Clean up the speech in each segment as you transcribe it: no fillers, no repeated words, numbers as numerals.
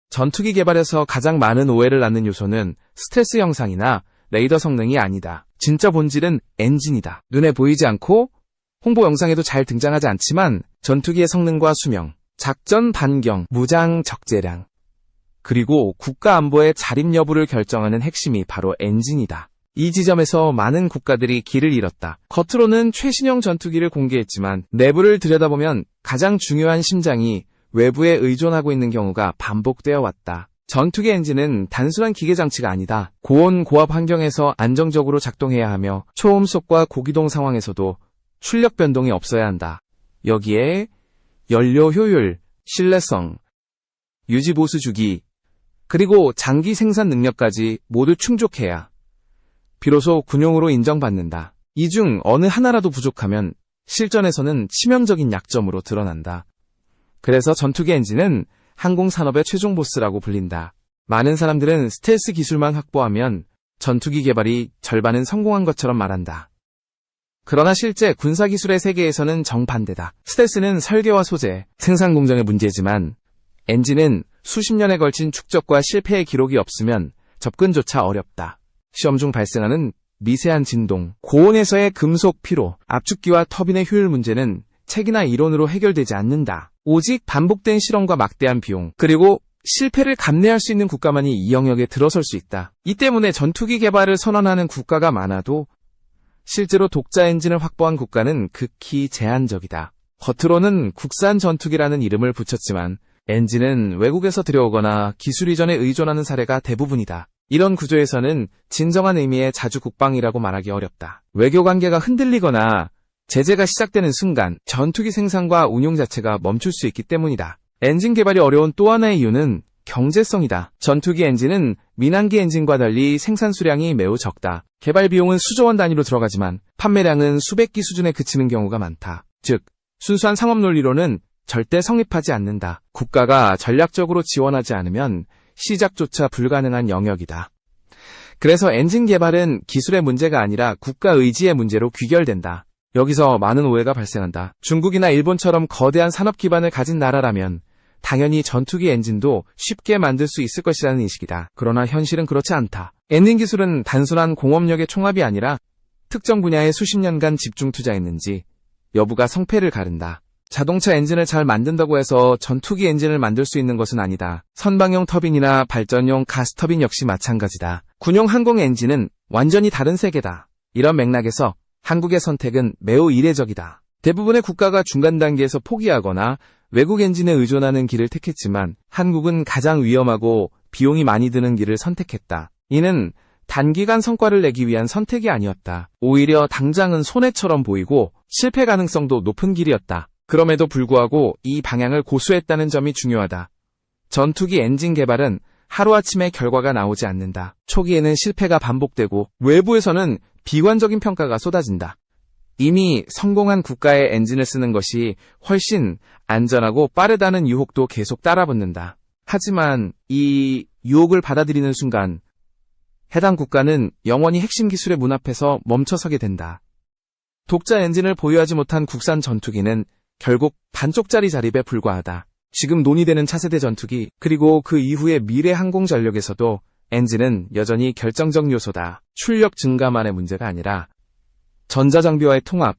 전투기 개발에서 가장 많은 오해를 낳는 요소는 스텔스 형상이나 레이더 성능이 아니다. 진짜 본질은 엔진이다. 눈에 보이지 않고 홍보 영상에도 잘 등장하지 않지만 전투기의 성능과 수명, 작전 반경, 무장 적재량, 그리고 국가 안보의 자립 여부를 결정하는 핵심이 바로 엔진이다. 이 지점에서 많은 국가들이 길을 잃었다. 겉으로는 최신형 전투기를 공개했지만 내부를 들여다보면 가장 중요한 심장이 외부에 의존하고 있는 경우가 반복되어 왔다. 전투기 엔진은 단순한 기계 장치가 아니다. 고온 고압 환경에서 안정적으로 작동해야 하며 초음속과 고기동 상황에서도 출력 변동이 없어야 한다. 여기에 연료 효율, 신뢰성, 유지 보수 주기, 그리고 장기 생산 능력까지 모두 충족해야 비로소 군용으로 인정받는다. 이 중 어느 하나라도 부족하면 실전에서는 치명적인 약점으로 드러난다. 그래서 전투기 엔진은 항공산업의 최종 보스라고 불린다. 많은 사람들은 스텔스 기술만 확보하면 전투기 개발이 절반은 성공한 것처럼 말한다. 그러나 실제 군사기술의 세계에서는 정반대다. 스텔스는 설계와 소재, 생산 공정의 문제지만 엔진은 수십 년에 걸친 축적과 실패의 기록이 없으면 접근조차 어렵다. 시험 중 발생하는 미세한 진동, 고온에서의 금속 피로, 압축기와 터빈의 효율 문제는 책이나 이론으로 해결되지 않는다. 오직 반복된 실험과 막대한 비용, 그리고 실패를 감내할 수 있는 국가만이 이 영역에 들어설 수 있다. 이 때문에 전투기 개발을 선언하는 국가가 많아도 실제로 독자 엔진을 확보한 국가는 극히 제한적이다. 겉으로는 국산 전투기라는 이름을 붙였지만 엔진은 외국에서 들여오거나 기술 이전에 의존하는 사례가 대부분이다. 이런 구조에서는 진정한 의미의 자주 국방이라고 말하기 어렵다. 외교 관계가 흔들리거나 제재가 시작되는 순간 전투기 생산과 운용 자체가 멈출 수 있기 때문이다. 엔진 개발이 어려운 또 하나의 이유는 경제성이다. 전투기 엔진은 민항기 엔진과 달리 생산 수량이 매우 적다. 개발 비용은 수조 원 단위로 들어가지만 판매량은 수백 기 수준에 그치는 경우가 많다. 즉, 순수한 상업 논리로는 절대 성립하지 않는다. 국가가 전략적으로 지원하지 않으면 시작조차 불가능한 영역이다. 그래서 엔진 개발은 기술의 문제가 아니라 국가 의지의 문제로 귀결된다. 여기서 많은 오해가 발생한다. 중국이나 일본처럼 거대한 산업 기반을 가진 나라라면 당연히 전투기 엔진도 쉽게 만들 수 있을 것이라는 인식이다. 그러나 현실은 그렇지 않다. 엔진 기술은 단순한 공업력의 총합이 아니라 특정 분야에 수십 년간 집중 투자했는지 여부가 성패를 가른다. 자동차 엔진을 잘 만든다고 해서 전투기 엔진을 만들 수 있는 것은 아니다. 선박용 터빈이나 발전용 가스터빈 역시 마찬가지다. 군용 항공 엔진은 완전히 다른 세계다. 이런 맥락에서 한국의 선택은 매우 이례적이다. 대부분의 국가가 중간 단계에서 포기하거나 외국 엔진에 의존하는 길을 택했지만 한국은 가장 위험하고 비용이 많이 드는 길을 선택했다. 이는 단기간 성과를 내기 위한 선택이 아니었다. 오히려 당장은 손해처럼 보이고 실패 가능성도 높은 길이었다. 그럼에도 불구하고 이 방향을 고수했다는 점이 중요하다. 전투기 엔진 개발은 하루아침에 결과가 나오지 않는다. 초기에는 실패가 반복되고 외부에서는 비관적인 평가가 쏟아진다. 이미 성공한 국가의 엔진을 쓰는 것이 훨씬 안전하고 빠르다는 유혹도 계속 따라붙는다. 하지만 이 유혹을 받아들이는 순간 해당 국가는 영원히 핵심 기술의 문 앞에서 멈춰서게 된다. 독자 엔진을 보유하지 못한 국산 전투기는 결국 반쪽짜리 자립에 불과하다. 지금 논의되는 차세대 전투기, 그리고 그 이후의 미래 항공 전력에서도 엔진은 여전히 결정적 요소다. 출력 증가만의 문제가 아니라 전자장비와의 통합,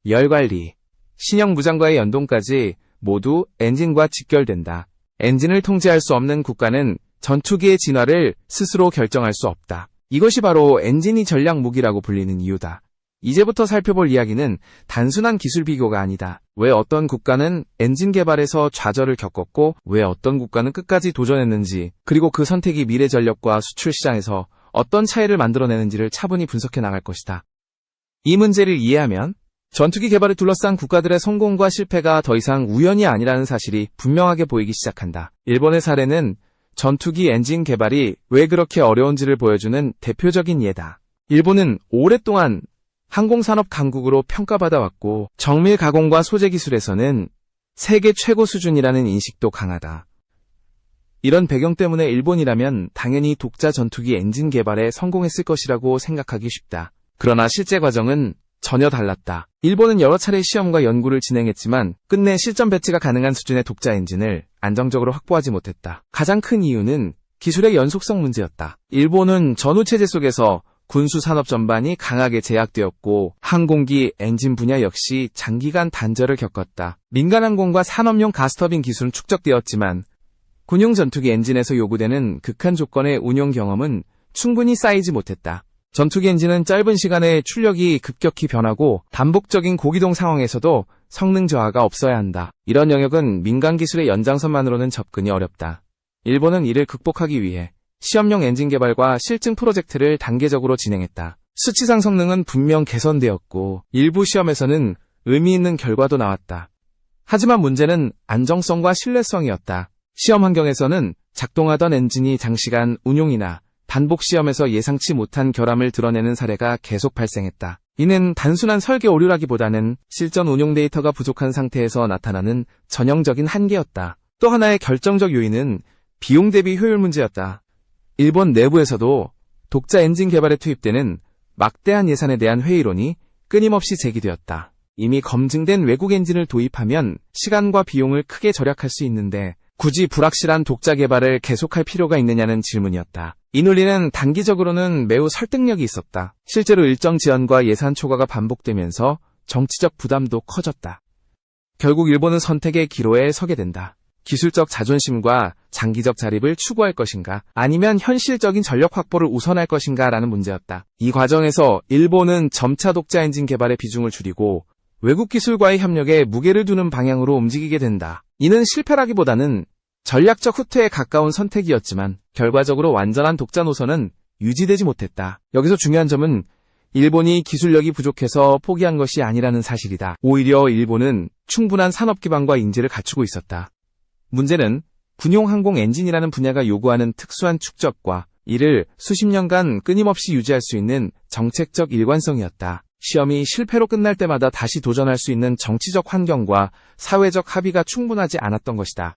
열관리, 신형 무장과의 연동까지 모두 엔진과 직결된다. 엔진을 통제할 수 없는 국가는 전투기의 진화를 스스로 결정할 수 없다. 이것이 바로 엔진이 전략 무기라고 불리는 이유다. 이제부터 살펴볼 이야기는 단순한 기술 비교가 아니다. 왜 어떤 국가는 엔진 개발에서 좌절을 겪었고 왜 어떤 국가는 끝까지 도전했는지, 그리고 그 선택이 미래 전력과 수출 시장에서 어떤 차이를 만들어내는지를 차분히 분석해 나갈 것이다. 이 문제를 이해하면 전투기 개발을 둘러싼 국가들의 성공과 실패가 더 이상 우연이 아니라는 사실이 분명하게 보이기 시작한다. 일본의 사례는 전투기 엔진 개발이 왜 그렇게 어려운지를 보여주는 대표적인 예다. 일본은 오랫동안 항공산업 강국으로 평가받아왔고 정밀 가공과 소재 기술에서는 세계 최고 수준이라는 인식도 강하다. 이런 배경 때문에 일본이라면 당연히 독자 전투기 엔진 개발에 성공했을 것이라고 생각하기 쉽다. 그러나 실제 과정은 전혀 달랐다. 일본은 여러 차례 시험과 연구를 진행했지만 끝내 실전 배치가 가능한 수준의 독자 엔진을 안정적으로 확보하지 못했다. 가장 큰 이유는 기술의 연속성 문제였다. 일본은 전후체제 속에서 군수 산업 전반이 강하게 제약되었고 항공기 엔진 분야 역시 장기간 단절을 겪었다. 민간 항공과 산업용 가스터빈 기술은 축적되었지만 군용 전투기 엔진에서 요구되는 극한 조건의 운용 경험은 충분히 쌓이지 못했다. 전투기 엔진은 짧은 시간에 출력이 급격히 변하고 반복적인 고기동 상황에서도 성능 저하가 없어야 한다. 이런 영역은 민간 기술의 연장선만으로는 접근이 어렵다. 일본은 이를 극복하기 위해 시험용 엔진 개발과 실증 프로젝트를 단계적으로 진행했다. 수치상 성능은 분명 개선되었고 일부 시험에서는 의미 있는 결과도 나왔다. 하지만 문제는 안정성과 신뢰성이었다. 시험 환경에서는 작동하던 엔진이 장시간 운용이나 반복 시험에서 예상치 못한 결함을 드러내는 사례가 계속 발생했다. 이는 단순한 설계 오류라기보다는 실전 운용 데이터가 부족한 상태에서 나타나는 전형적인 한계였다. 또 하나의 결정적 요인은 비용 대비 효율 문제였다. 일본 내부에서도 독자 엔진 개발에 투입되는 막대한 예산에 대한 회의론이 끊임없이 제기되었다. 이미 검증된 외국 엔진을 도입하면 시간과 비용을 크게 절약할 수 있는데 굳이 불확실한 독자 개발을 계속할 필요가 있느냐는 질문이었다. 이 논리는 단기적으로는 매우 설득력이 있었다. 실제로 일정 지연과 예산 초과가 반복되면서 정치적 부담도 커졌다. 결국 일본은 선택의 기로에 서게 된다. 기술적 자존심과 장기적 자립을 추구할 것인가 아니면 현실적인 전력 확보를 우선할 것인가라는 문제였다. 이 과정에서 일본은 점차 독자 엔진 개발의 비중을 줄이고 외국 기술과의 협력에 무게를 두는 방향으로 움직이게 된다. 이는 실패라기보다는 전략적 후퇴에 가까운 선택이었지만 결과적으로 완전한 독자 노선은 유지되지 못했다. 여기서 중요한 점은 일본이 기술력이 부족해서 포기한 것이 아니라는 사실이다. 오히려 일본은 충분한 산업 기반과 인재를 갖추고 있었다. 문제는 군용 항공 엔진이라는 분야가 요구하는 특수한 축적과 이를 수십 년간 끊임없이 유지할 수 있는 정책적 일관성이었다. 시험이 실패로 끝날 때마다 다시 도전할 수 있는 정치적 환경과 사회적 합의가 충분하지 않았던 것이다.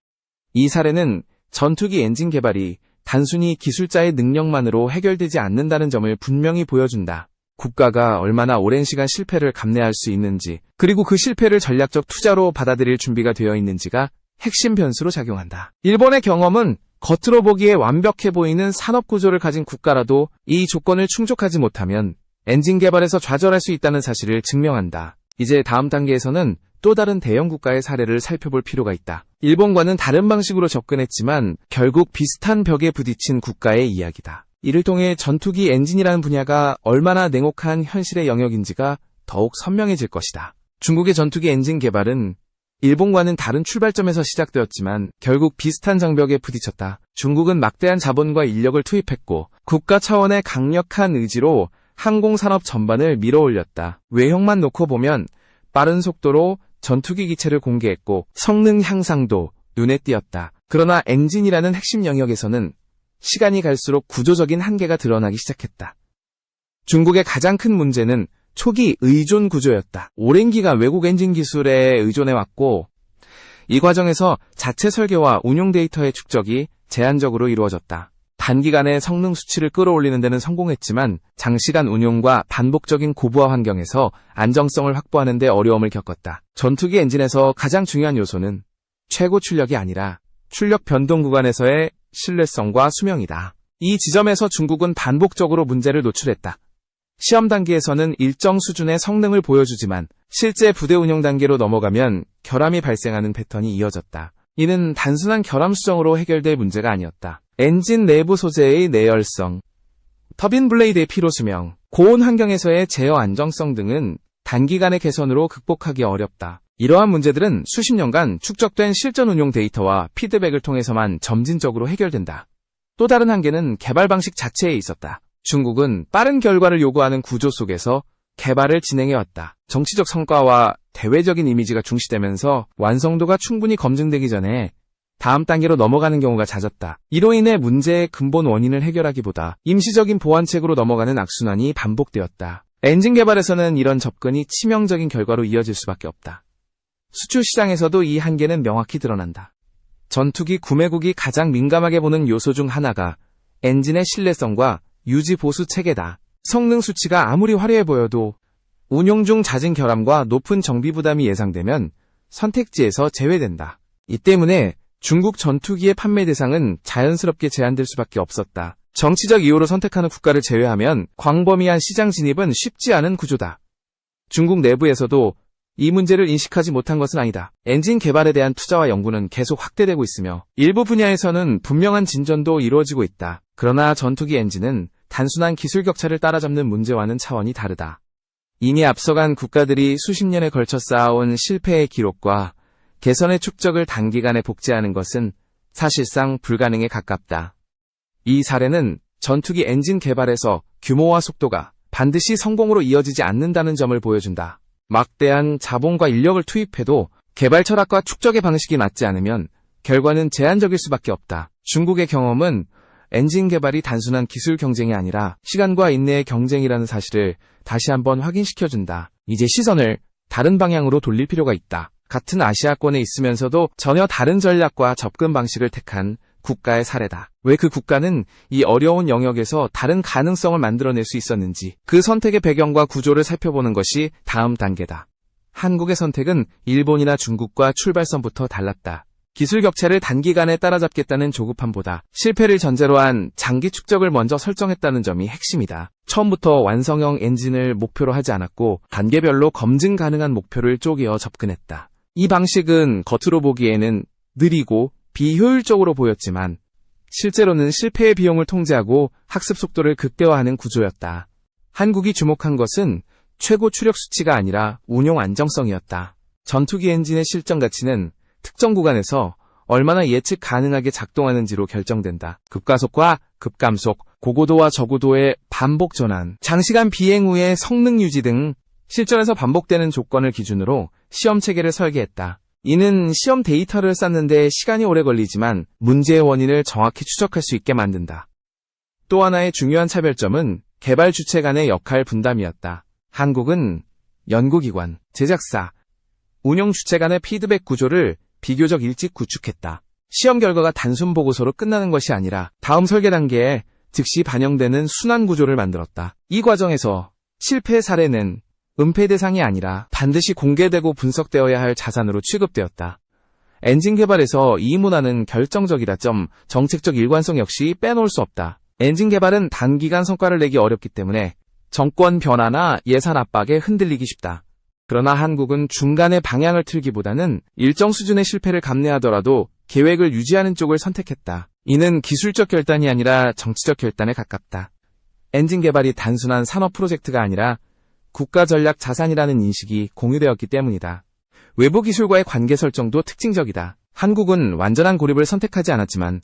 이 사례는 전투기 엔진 개발이 단순히 기술자의 능력만으로 해결되지 않는다는 점을 분명히 보여준다. 국가가 얼마나 오랜 시간 실패를 감내할 수 있는지, 그리고 그 실패를 전략적 투자로 받아들일 준비가 되어 있는지가 핵심 변수로 작용한다. 일본의 경험은 겉으로 보기에 완벽해 보이는 산업 구조를 가진 국가라도 이 조건을 충족하지 못하면 엔진 개발에서 좌절할 수 있다는 사실을 증명한다. 이제 다음 단계에서는 또 다른 대형 국가의 사례를 살펴볼 필요가 있다. 일본과는 다른 방식으로 접근했지만 결국 비슷한 벽에 부딪힌 국가의 이야기다. 이를 통해 전투기 엔진이라는 분야가 얼마나 냉혹한 현실의 영역인지가 더욱 선명해질 것이다. 중국의 전투기 엔진 개발은 일본과는 다른 출발점에서 시작되었지만 결국 비슷한 장벽에 부딪혔다. 중국은 막대한 자본과 인력을 투입했고 국가 차원의 강력한 의지로 항공산업 전반을 밀어올렸다. 외형만 놓고 보면 빠른 속도로 전투기 기체를 공개했고 성능 향상도 눈에 띄었다. 그러나 엔진이라는 핵심 영역에서는 시간이 갈수록 구조적인 한계가 드러나기 시작했다. 중국의 가장 큰 문제는 초기 의존 구조였다. 오랜 기간 외국 엔진 기술에 의존해왔고 이 과정에서 자체 설계와 운용 데이터의 축적이 제한적으로 이루어졌다. 단기간에 성능 수치를 끌어올리는 데는 성공했지만 장시간 운용과 반복적인 고부하 환경에서 안정성을 확보하는 데 어려움을 겪었다. 전투기 엔진에서 가장 중요한 요소는 최고 출력이 아니라 출력 변동 구간에서의 신뢰성과 수명이다. 이 지점에서 중국은 반복적으로 문제를 노출했다. 시험 단계에서는 일정 수준의 성능을 보여주지만 실제 부대 운용 단계로 넘어가면 결함이 발생하는 패턴이 이어졌다. 이는 단순한 결함 수정으로 해결될 문제가 아니었다. 엔진 내부 소재의 내열성, 터빈 블레이드의 피로 수명, 고온 환경에서의 제어 안정성 등은 단기간의 개선으로 극복하기 어렵다. 이러한 문제들은 수십 년간 축적된 실전 운용 데이터와 피드백을 통해서만 점진적으로 해결된다. 또 다른 한계는 개발 방식 자체에 있었다. 중국은 빠른 결과를 요구하는 구조 속에서 개발을 진행해왔다. 정치적 성과와 대외적인 이미지가 중시되면서 완성도가 충분히 검증되기 전에 다음 단계로 넘어가는 경우가 잦았다. 이로 인해 문제의 근본 원인을 해결하기보다 임시적인 보완책으로 넘어가는 악순환이 반복되었다. 엔진 개발에서는 이런 접근이 치명적인 결과로 이어질 수밖에 없다. 수출 시장에서도 이 한계는 명확히 드러난다. 전투기 구매국이 가장 민감하게 보는 요소 중 하나가 엔진의 신뢰성과 유지 보수 체계다. 성능 수치가 아무리 화려해 보여도 운용 중 잦은 결함과 높은 정비 부담이 예상되면 선택지에서 제외된다. 이 때문에 중국 전투기의 판매 대상은 자연스럽게 제한될 수밖에 없었다. 정치적 이유로 선택하는 국가를 제외하면 광범위한 시장 진입은 쉽지 않은 구조다. 중국 내부에서도 이 문제를 인식하지 못한 것은 아니다. 엔진 개발에 대한 투자와 연구는 계속 확대되고 있으며 일부 분야에서는 분명한 진전도 이루어지고 있다. 그러나 전투기 엔진은 단순한 기술 격차를 따라잡는 문제와는 차원이 다르다. 이미 앞서간 국가들이 수십 년에 걸쳐 쌓아온 실패의 기록과 개선의 축적을 단기간에 복제하는 것은 사실상 불가능에 가깝다. 이 사례는 전투기 엔진 개발에서 규모와 속도가 반드시 성공으로 이어지지 않는다는 점을 보여준다. 막대한 자본과 인력을 투입해도 개발 철학과 축적의 방식이 맞지 않으면 결과는 제한적일 수밖에 없다. 중국의 경험은 엔진 개발이 단순한 기술 경쟁이 아니라 시간과 인내의 경쟁이라는 사실을 다시 한번 확인시켜준다. 이제 시선을 다른 방향으로 돌릴 필요가 있다. 같은 아시아권에 있으면서도 전혀 다른 전략과 접근 방식을 택한 국가의 사례다. 왜 그 국가는 이 어려운 영역에서 다른 가능성을 만들어낼 수 있었는지 그 선택의 배경과 구조를 살펴보는 것이 다음 단계다. 한국의 선택은 일본이나 중국과 출발선부터 달랐다. 기술 격차를 단기간에 따라잡겠다는 조급함보다 실패를 전제로 한 장기 축적을 먼저 설정했다는 점이 핵심이다. 처음부터 완성형 엔진을 목표로 하지 않았고 단계별로 검증 가능한 목표를 쪼개어 접근했다. 이 방식은 겉으로 보기에는 느리고 비효율적으로 보였지만 실제로는 실패의 비용을 통제하고 학습 속도를 극대화하는 구조였다. 한국이 주목한 것은 최고 추력 수치가 아니라 운용 안정성이었다. 전투기 엔진의 실전 가치는 특정 구간에서 얼마나 예측 가능하게 작동하는지로 결정된다. 급가속과 급감속, 고고도와 저고도의 반복 전환, 장시간 비행 후의 성능 유지 등 실전에서 반복되는 조건을 기준으로 시험 체계를 설계했다. 이는 시험 데이터를 쌓는데 시간이 오래 걸리지만 문제의 원인을 정확히 추적할 수 있게 만든다. 또 하나의 중요한 차별점은 개발 주체 간의 역할 분담이었다. 한국은 연구기관, 제작사, 운용 주체 간의 피드백 구조를 비교적 일찍 구축했다. 시험 결과가 단순 보고서로 끝나는 것이 아니라 다음 설계 단계에 즉시 반영되는 순환 구조를 만들었다. 이 과정에서 실패 사례는 은폐 대상이 아니라 반드시 공개되고 분석되어야 할 자산으로 취급되었다. 엔진 개발에서 이 문화는 결정적이다. 정책적 일관성 역시 빼놓을 수 없다. 엔진 개발은 단기간 성과를 내기 어렵기 때문에 정권 변화나 예산 압박에 흔들리기 쉽다. 그러나 한국은 중간에 방향을 틀기보다는 일정 수준의 실패를 감내하더라도 계획을 유지하는 쪽을 선택했다. 이는 기술적 결단이 아니라 정치적 결단에 가깝다. 엔진 개발이 단순한 산업 프로젝트가 아니라 국가 전략 자산이라는 인식이 공유되었기 때문이다. 외부 기술과의 관계 설정도 특징적이다. 한국은 완전한 고립을 선택하지 않았지만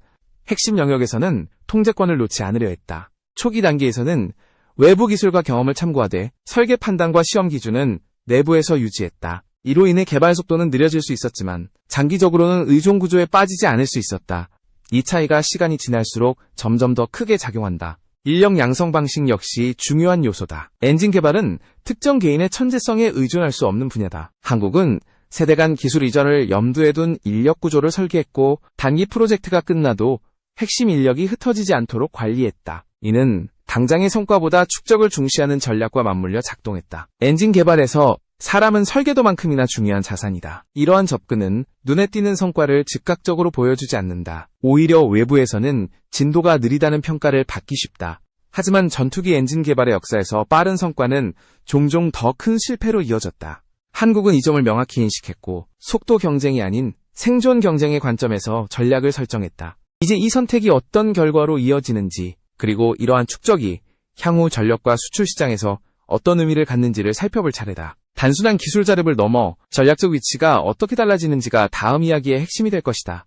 핵심 영역에서는 통제권을 놓지 않으려 했다. 초기 단계에서는 외부 기술과 경험을 참고하되 설계 판단과 시험 기준은 내부에서 유지했다. 이로 인해 개발 속도는 느려질 수 있었지만 장기적으로는 의존 구조에 빠지지 않을 수 있었다. 이 차이가 시간이 지날수록 점점 더 크게 작용한다. 인력 양성 방식 역시 중요한 요소다. 엔진 개발은 특정 개인의 천재성에 의존할 수 없는 분야다. 한국은 세대 간 기술 이전을 염두에 둔 인력 구조를 설계했고 단기 프로젝트가 끝나도 핵심 인력이 흩어지지 않도록 관리했다. 이는 당장의 성과보다 축적을 중시하는 전략과 맞물려 작동했다. 엔진 개발에서 사람은 설계도만큼이나 중요한 자산이다. 이러한 접근은 눈에 띄는 성과를 즉각적으로 보여주지 않는다. 오히려 외부에서는 진도가 느리다는 평가를 받기 쉽다. 하지만 전투기 엔진 개발의 역사에서 빠른 성과는 종종 더 큰 실패로 이어졌다. 한국은 이 점을 명확히 인식했고 속도 경쟁이 아닌 생존 경쟁의 관점에서 전략을 설정했다. 이제 이 선택이 어떤 결과로 이어지는지 그리고 이러한 축적이 향후 전력과 수출 시장에서 어떤 의미를 갖는지를 살펴볼 차례다. 단순한 기술 자립을 넘어 전략적 위치가 어떻게 달라지는지가 다음 이야기의 핵심이 될 것이다.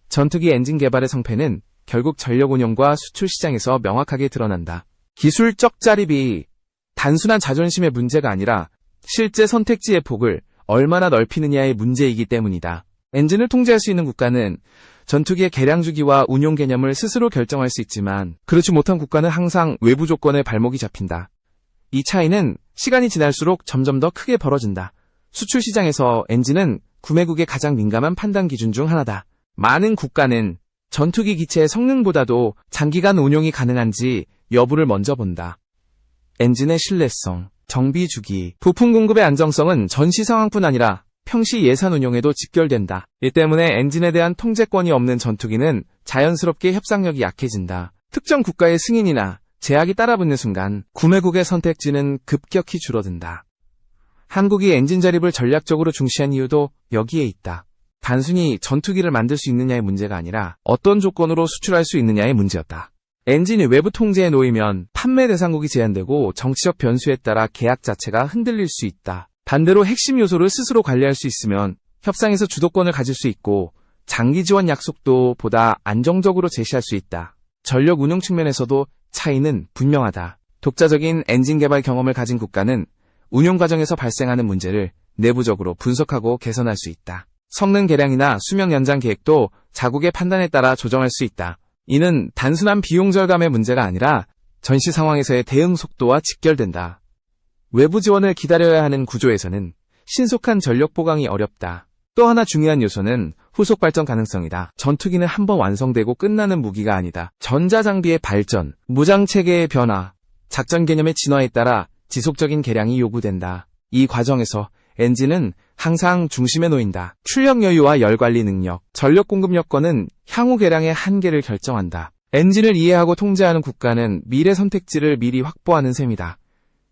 전투기 엔진 개발의 성패는 결국 전력 운용과 수출 시장에서 명확하게 드러난다. 기술적 자립이 단순한 자존심의 문제가 아니라 실제 선택지의 폭을 얼마나 넓히느냐의 문제이기 때문이다. 엔진을 통제할 수 있는 국가는 전투기의 개량 주기와 운용 개념을 스스로 결정할 수 있지만 그렇지 못한 국가는 항상 외부 조건에 발목이 잡힌다. 이 차이는 시간이 지날수록 점점 더 크게 벌어진다. 수출 시장에서 엔진은 구매국의 가장 민감한 판단 기준 중 하나다. 많은 국가는 전투기 기체의 성능보다도 장기간 운용이 가능한지 여부를 먼저 본다. 엔진의 신뢰성, 정비 주기, 부품 공급의 안정성은 전시 상황뿐 아니라 평시 예산 운용에도 직결된다. 이 때문에 엔진에 대한 통제권이 없는 전투기는 자연스럽게 협상력이 약해진다. 특정 국가의 승인이나 제약이 따라붙는 순간 구매국의 선택지는 급격히 줄어든다. 한국이 엔진 자립을 전략적으로 중시한 이유도 여기에 있다. 단순히 전투기를 만들 수 있느냐의 문제가 아니라 어떤 조건으로 수출할 수 있느냐의 문제였다. 엔진이 외부 통제에 놓이면 판매 대상국이 제한되고 정치적 변수에 따라 계약 자체가 흔들릴 수 있다. 반대로 핵심 요소를 스스로 관리할 수 있으면 협상에서 주도권을 가질 수 있고 장기 지원 약속도 보다 안정적으로 제시할 수 있다. 전력 운용 측면에서도 차이는 분명하다. 독자적인 엔진 개발 경험을 가진 국가는 운용 과정에서 발생하는 문제를 내부적으로 분석하고 개선할 수 있다. 성능 개량이나 수명 연장 계획도 자국의 판단에 따라 조정할 수 있다. 이는 단순한 비용 절감의 문제가 아니라 전시 상황에서의 대응 속도와 직결된다. 외부 지원을 기다려야 하는 구조에서는 신속한 전력 보강이 어렵다. 또 하나 중요한 요소는 후속 발전 가능성이다. 전투기는 한번 완성되고 끝나는 무기가 아니다. 전자장비의 발전, 무장체계의 변화, 작전 개념의 진화에 따라 지속적인 개량이 요구된다. 이 과정에서 엔진은 항상 중심에 놓인다. 출력 여유와 열 관리 능력, 전력 공급 여건은 향후 개량의 한계를 결정한다. 엔진을 이해하고 통제하는 국가는 미래 선택지를 미리 확보하는 셈이다.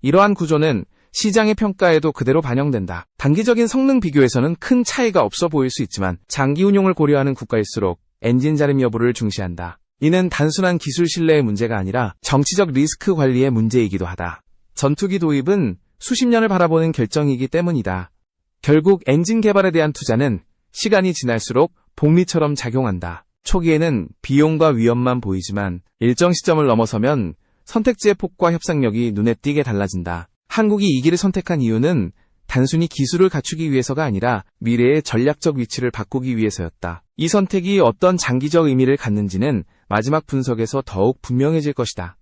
이러한 구조는 시장의 평가에도 그대로 반영된다. 단기적인 성능 비교에서는 큰 차이가 없어 보일 수 있지만 장기 운용을 고려하는 국가일수록 엔진 자립 여부를 중시한다. 이는 단순한 기술 신뢰의 문제가 아니라 정치적 리스크 관리의 문제이기도 하다. 전투기 도입은 수십 년을 바라보는 결정이기 때문이다. 결국 엔진 개발에 대한 투자는 시간이 지날수록 복리처럼 작용한다. 초기에는 비용과 위험만 보이지만 일정 시점을 넘어서면 선택지의 폭과 협상력이 눈에 띄게 달라진다. 한국이 이 길을 선택한 이유는 단순히 기술을 갖추기 위해서가 아니라 미래의 전략적 위치를 바꾸기 위해서였다. 이 선택이 어떤 장기적 의미를 갖는지는 마지막 분석에서 더욱 분명해질 것이다.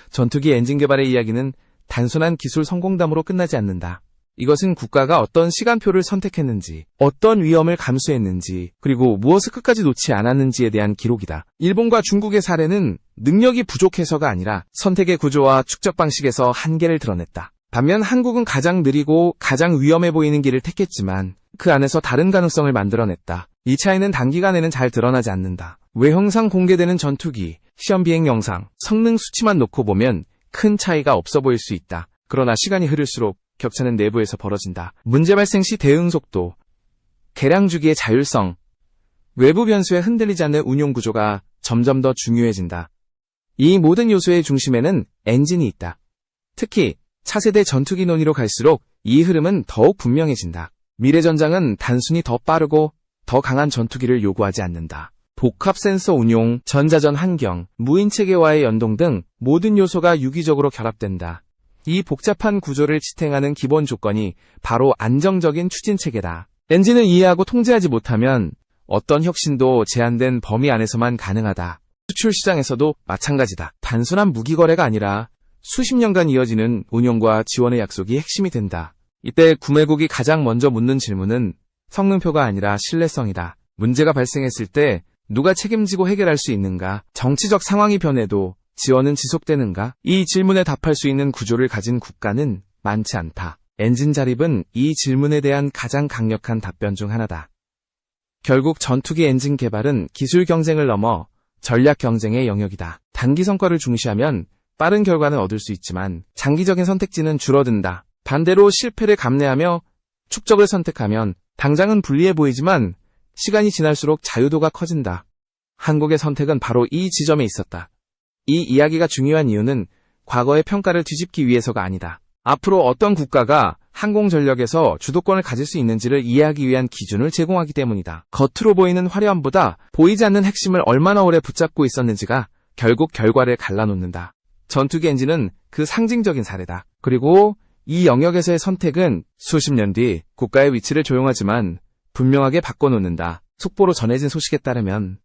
전투기 엔진 개발의 이야기는 단순한 기술 성공담으로 끝나지 않는다. 이것은 국가가 어떤 시간표를 선택했는지, 어떤 위험을 감수했는지, 그리고 무엇을 끝까지 놓지 않았는지에 대한 기록이다. 일본과 중국의 사례는 능력이 부족해서가 아니라 선택의 구조와 축적 방식에서 한계를 드러냈다. 반면 한국은 가장 느리고 가장 위험해 보이는 길을 택했지만 그 안에서 다른 가능성을 만들어냈다. 이 차이는 단기간에는 잘 드러나지 않는다. 외형상 공개되는 전투기, 시험 비행 영상, 성능 수치만 놓고 보면 큰 차이가 없어 보일 수 있다. 그러나 시간이 흐를수록 격차는 내부에서 벌어진다. 문제 발생 시 대응 속도, 개량 주기의 자율성, 외부 변수에 흔들리지 않는 운용 구조가 점점 더 중요해진다. 이 모든 요소의 중심에는 엔진이 있다. 특히 차세대 전투기 논의로 갈수록 이 흐름은 더욱 분명해진다. 미래 전장은 단순히 더 빠르고 더 강한 전투기를 요구하지 않는다. 복합 센서 운용, 전자전 환경, 무인 체계와의 연동 등 모든 요소가 유기적으로 결합된다. 이 복잡한 구조를 지탱하는 기본 조건이 바로 안정적인 추진 체계다. 엔진을 이해하고 통제하지 못하면 어떤 혁신도 제한된 범위 안에서만 가능하다. 수출 시장에서도 마찬가지다. 단순한 무기 거래가 아니라 수십 년간 이어지는 운용과 지원의 약속이 핵심이 된다. 이때 구매국이 가장 먼저 묻는 질문은 성능표가 아니라 신뢰성이다. 문제가 발생했을 때 누가 책임지고 해결할 수 있는가? 정치적 상황이 변해도 지원은 지속되는가? 이 질문에 답할 수 있는 구조를 가진 국가는 많지 않다. 엔진 자립은 이 질문에 대한 가장 강력한 답변 중 하나다. 결국 전투기 엔진 개발은 기술 경쟁을 넘어 전략 경쟁의 영역이다. 단기 성과를 중시하면 빠른 결과는 얻을 수 있지만 장기적인 선택지는 줄어든다. 반대로 실패를 감내하며 축적을 선택하면 당장은 불리해 보이지만 시간이 지날수록 자유도가 커진다. 한국의 선택은 바로 이 지점에 있었다. 이 이야기가 중요한 이유는 과거의 평가를 뒤집기 위해서가 아니다. 앞으로 어떤 국가가 항공전력에서 주도권을 가질 수 있는지를 이해하기 위한 기준을 제공하기 때문이다. 겉으로 보이는 화려함보다 보이지 않는 핵심을 얼마나 오래 붙잡고 있었는지가 결국 결과를 갈라놓는다. 전투기 엔진은 그 상징적인 사례다. 그리고 이 영역에서의 선택은 수십 년 뒤 국가의 위치를 조용하지만 분명하게 바꿔놓는다. 속보로 전해진 소식에 따르면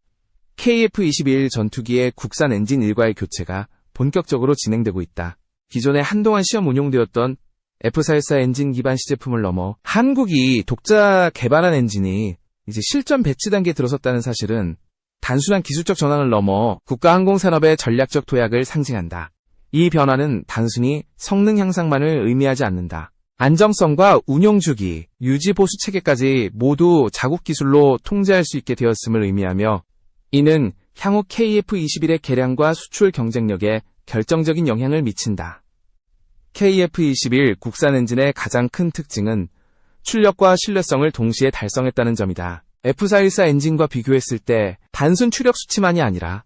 KF-21 전투기의 국산 엔진 일과의 교체가 본격적으로 진행되고 있다. 기존에 한동안 시험 운용되었던 F414 엔진 기반 시제품을 넘어 한국이 독자 개발한 엔진이 이제 실전 배치 단계에 들어섰다는 사실은 단순한 기술적 전환을 넘어 국가 항공산업의 전략적 도약을 상징한다. 이 변화는 단순히 성능 향상만을 의미하지 않는다. 안정성과 운용주기, 유지 보수 체계까지 모두 자국 기술로 통제할 수 있게 되었음을 의미하며 이는 향후 KF-21의 개량과 수출 경쟁력에 결정적인 영향을 미친다. KF-21 국산 엔진의 가장 큰 특징은 출력과 신뢰성을 동시에 달성했다는 점이다. F414 엔진과 비교했을 때 단순 추력 수치만이 아니라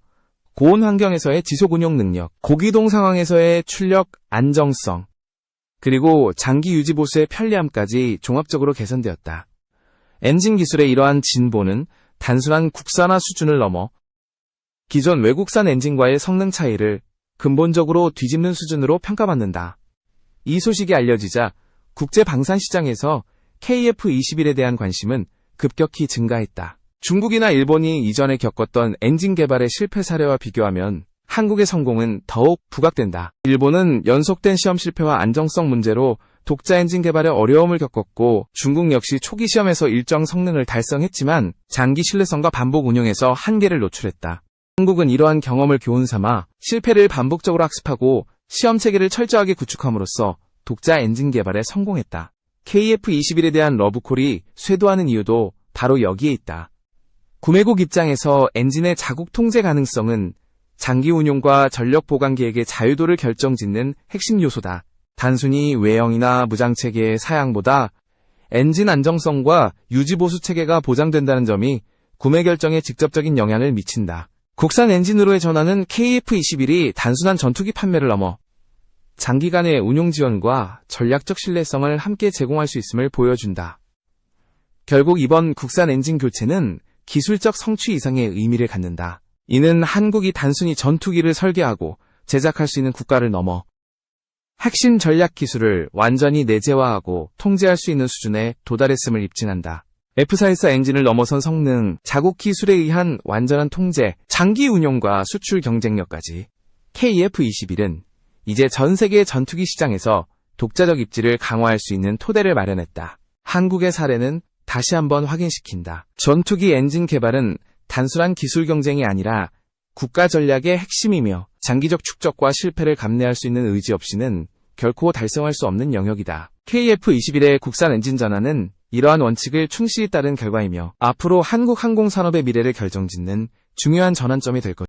고온 환경에서의 지속 운용 능력, 고기동 상황에서의 출력 안정성, 그리고 장기 유지 보수의 편리함까지 종합적으로 개선되었다. 엔진 기술의 이러한 진보는 단순한 국산화 수준을 넘어 기존 외국산 엔진과의 성능 차이를 근본적으로 뒤집는 수준으로 평가받는다. 이 소식이 알려지자 국제 방산 시장에서 KF-21에 대한 관심은 급격히 증가했다. 중국이나 일본이 이전에 겪었던 엔진 개발의 실패 사례와 비교하면 한국의 성공은 더욱 부각된다. 일본은 연속된 시험 실패와 안정성 문제로 독자 엔진 개발에 어려움을 겪었고 중국 역시 초기 시험에서 일정 성능을 달성했지만 장기 신뢰성과 반복 운용에서 한계를 노출했다. 한국은 이러한 경험을 교훈 삼아 실패를 반복적으로 학습하고 시험 체계를 철저하게 구축함으로써 독자 엔진 개발에 성공했다. KF-21에 대한 러브콜이 쇄도하는 이유도 바로 여기에 있다. 구매국 입장에서 엔진의 자국 통제 가능성은 장기 운용과 전력 보관 계획의 자유도를 결정짓는 핵심 요소다. 단순히 외형이나 무장체계의 사양보다 엔진 안정성과 유지보수 체계가 보장된다는 점이 구매 결정에 직접적인 영향을 미친다. 국산 엔진으로의 전환은 KF-21이 단순한 전투기 판매를 넘어 장기간의 운용 지원과 전략적 신뢰성을 함께 제공할 수 있음을 보여준다. 결국 이번 국산 엔진 교체는 기술적 성취 이상의 의미를 갖는다. 이는 한국이 단순히 전투기를 설계하고 제작할 수 있는 국가를 넘어 핵심 전략 기술을 완전히 내재화하고 통제할 수 있는 수준에 도달했음을 입증한다. F414 엔진을 넘어선 성능, 자국 기술에 의한 완전한 통제, 장기 운용과 수출 경쟁력까지 KF-21은 이제 전 세계 전투기 시장에서 독자적 입지를 강화할 수 있는 토대를 마련했다. 한국의 사례는 다시 한번 확인시킨다. 전투기 엔진 개발은 단순한 기술 경쟁이 아니라 국가 전략의 핵심이며 장기적 축적과 실패를 감내할 수 있는 의지 없이는 결코 달성할 수 없는 영역이다. KF-21의 국산 엔진 전환은 이러한 원칙을 충실히 따른 결과이며 앞으로 한국 항공산업의 미래를 결정짓는 중요한 전환점이 될 것이다.